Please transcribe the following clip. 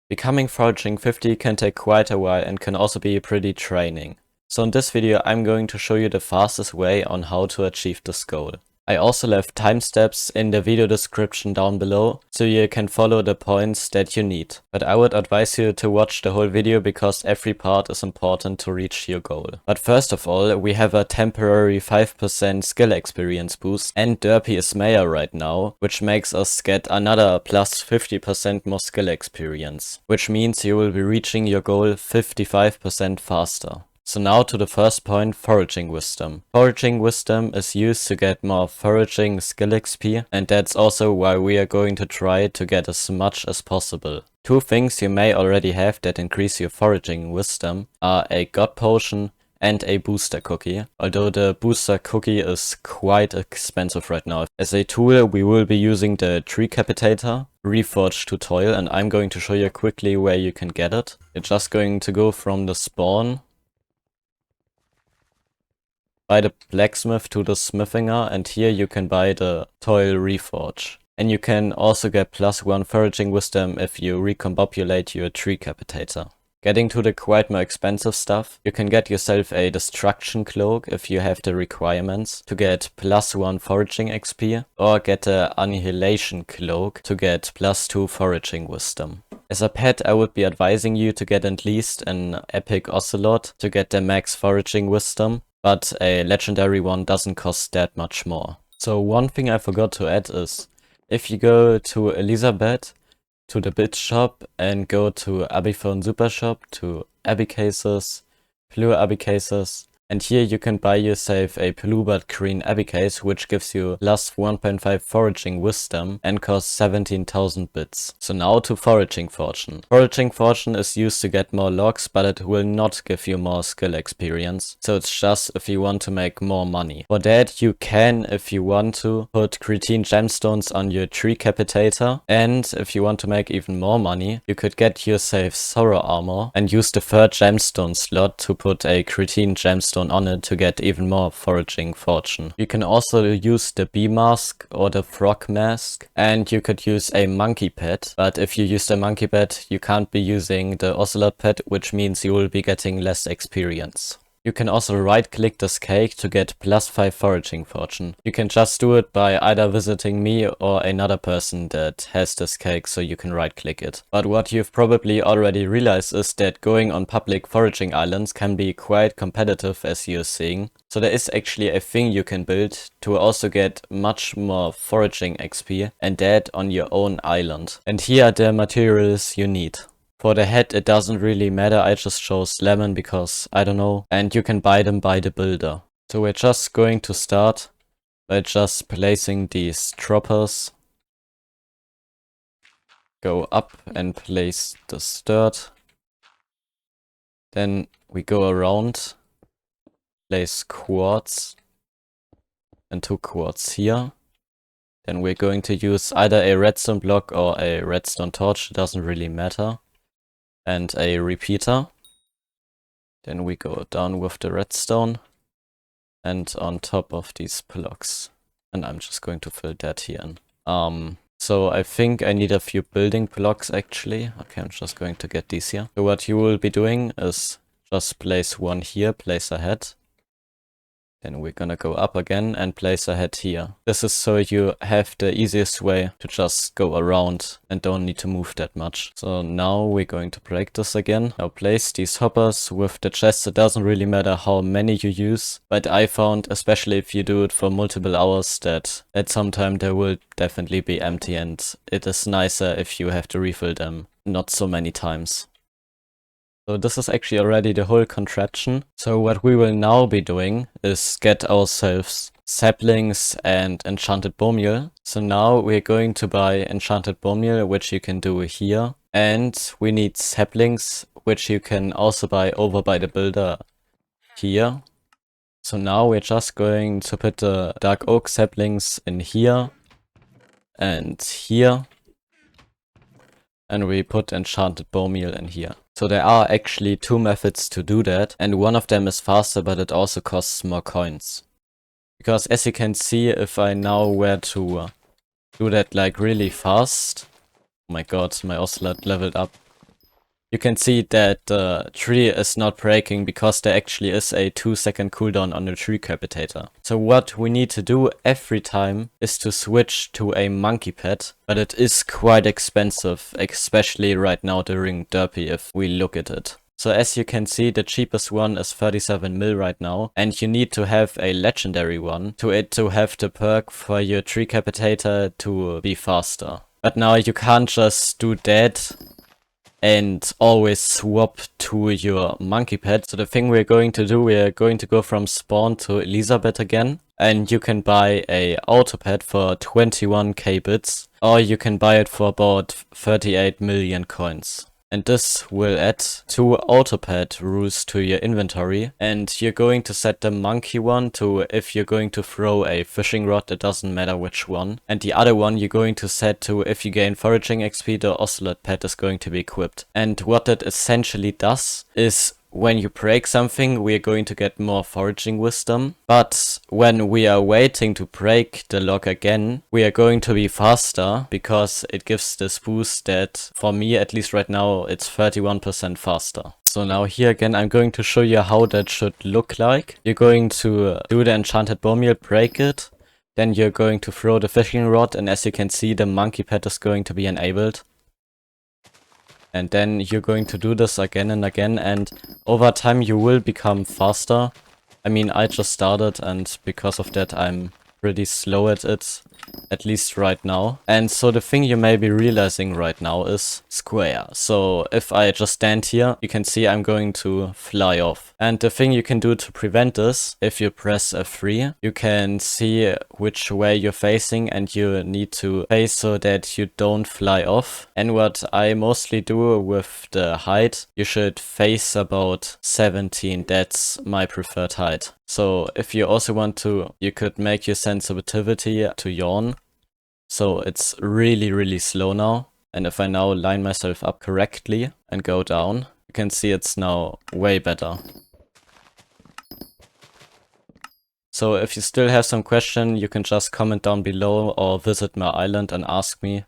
Becoming foraging 50 can take quite a while and can also be pretty draining. So in this video I'm going to show you the fastest way on how to achieve this goal. I also left time steps in the video description down below, so you can follow the points that you need. But I would advise you to watch the whole video because every part is important to reach your goal. But first of all, we have a temporary 5% skill experience boost, and Derpy is mayor right now, which makes us get another plus 50% more skill experience, which means you will be reaching your goal 55% faster. So now to the first point, foraging wisdom. Foraging wisdom is used to get more foraging skill XP, and that's also why we are going to try to get as much as possible. Two things you may already have that increase your foraging wisdom are a god potion and a booster cookie, although the booster cookie is quite expensive right now. As a tool we will be using the Decapitator, Reforged to Toil, and I'm going to show you quickly where you can get it. You're just going to go from the spawn by the blacksmith to the smithinger, and here you can buy the Toil Reforge. And you can also get +1 foraging wisdom if you recombobulate your Decapitator. Getting to the quite more expensive stuff, you can get yourself a destruction cloak if you have the requirements to get +1 foraging XP, or get a annihilation cloak to get +2 foraging wisdom. As a pet, I would be advising you to get at least an epic ocelot to get the max foraging wisdom, but a legendary one doesn't cost that much more. So one thing I forgot to add is, if you go to Elizabeth, to the bit shop, and go to Abiphone Super Shop, to Abby Cases, Blue Abby Cases, and here you can buy yourself a blue but green Abby Case, which gives you +1.5 foraging wisdom and costs 17,000 bits. So now to foraging fortune. Foraging fortune is used to get more logs, but it will not give you more skill experience. So it's just if you want to make more money. For that you can, if you want to, put creatine gemstones on your Decapitator, and if you want to make even more money, you could get yourself Sorrow Armor and use the third gemstone slot to put a creatine gemstone on it to get even more foraging fortune. You can also use the bee mask or the frog mask, and you could use a monkey pet, but if you use the monkey pet you can't be using the ocelot pet, which means you will be getting less experience. You can also right click this cake to get +5 foraging fortune. You can just do it by either visiting me or another person that has this cake, so you can right click it. But what you've probably already realized is that going on public foraging islands can be quite competitive, as you're seeing. So there is actually a thing you can build to also get much more foraging XP, and that on your own island. And here are the materials you need. For the head it doesn't really matter, I just chose lemon because I don't know, and you can buy them by the builder. So we're just going to start by just placing these droppers. Go up and place the dirt. Then we go around, place quartz and 2 quartz here. Then we're going to use either a redstone block or a redstone torch, it doesn't really matter. And a repeater. Then we go down with the redstone and on top of these blocks. And I'm just going to fill that here in. So I think I need a few building blocks actually. Okay, I'm just going to get these here. So what you will be doing is just place one here, place a head. Then we're gonna go up again and place a head here. This is so you have the easiest way to just go around and don't need to move that much. So now we're going to break this again. Now place these hoppers with the chests. It doesn't really matter how many you use, but I found, especially if you do it for multiple hours, that at some time they will definitely be empty, and it is nicer if you have to refill them not so many times. So this is actually already the whole contraption. So what we will now be doing is get ourselves saplings and enchanted bone meal. So now we're going to buy enchanted bone meal, which you can do here. And we need saplings, which you can also buy over by the builder here. So now we're just going to put the dark oak saplings in here and here. And we put enchanted bone meal in here. So there are actually 2 methods to do that, and one of them is faster, but it also costs more coins. Because as you can see, if I now were to do that like really fast, oh my god, my ocelot leveled up. you can see that the tree is not breaking because there actually is a 2-second cooldown on the tree capitator. So what we need to do every time is to switch to a monkey pet, but it is quite expensive, especially right now during Derpy if we look at it. So as you can see, the cheapest one is 37 mil right now, and you need to have a legendary one to have the perk for your tree capitator to be faster. But now you can't just do that and always swap to your monkey pet. So the thing we're going to do, we're going to go from spawn to Elizabeth again, and you can buy a auto pet for 21k bits, or you can buy it for about 38 million coins. And this will add 2 autopad rules to your inventory, and you're going to set the monkey one to if you're going to throw a fishing rod, it doesn't matter which one. And the other one you're going to set to if you gain foraging XP, the ocelot pet is going to be equipped. And what that essentially does is when you break something, we are going to get more foraging wisdom. But when we are waiting to break the lock again, we are going to be faster because it gives this boost that, for me at least right now, it's 31% faster. So now here again, I'm going to show you how that should look like. You're going to do the enchanted beome, break it. Then you're going to throw the fishing rod, and as you can see, the monkey pet is going to be enabled. And then you're going to do this again and again, and over time you will become faster. I mean, I just started, and because of that I'm pretty slow at it, at least right now. And so the thing you may be realizing right now is square. So if I just stand here, you can see I'm going to fly off. And the thing you can do to prevent this, if you press F3, you can see which way you're facing, and you need to face so that you don't fly off. And what I mostly do with the height, you should face about 17. That's my preferred height. So if you also want to, you could make your sensitivity to yawn. So it's really slow now. And if I now line myself up correctly and go down, you can see it's now way better. So if you still have some question, you can just comment down below or visit my island and ask me.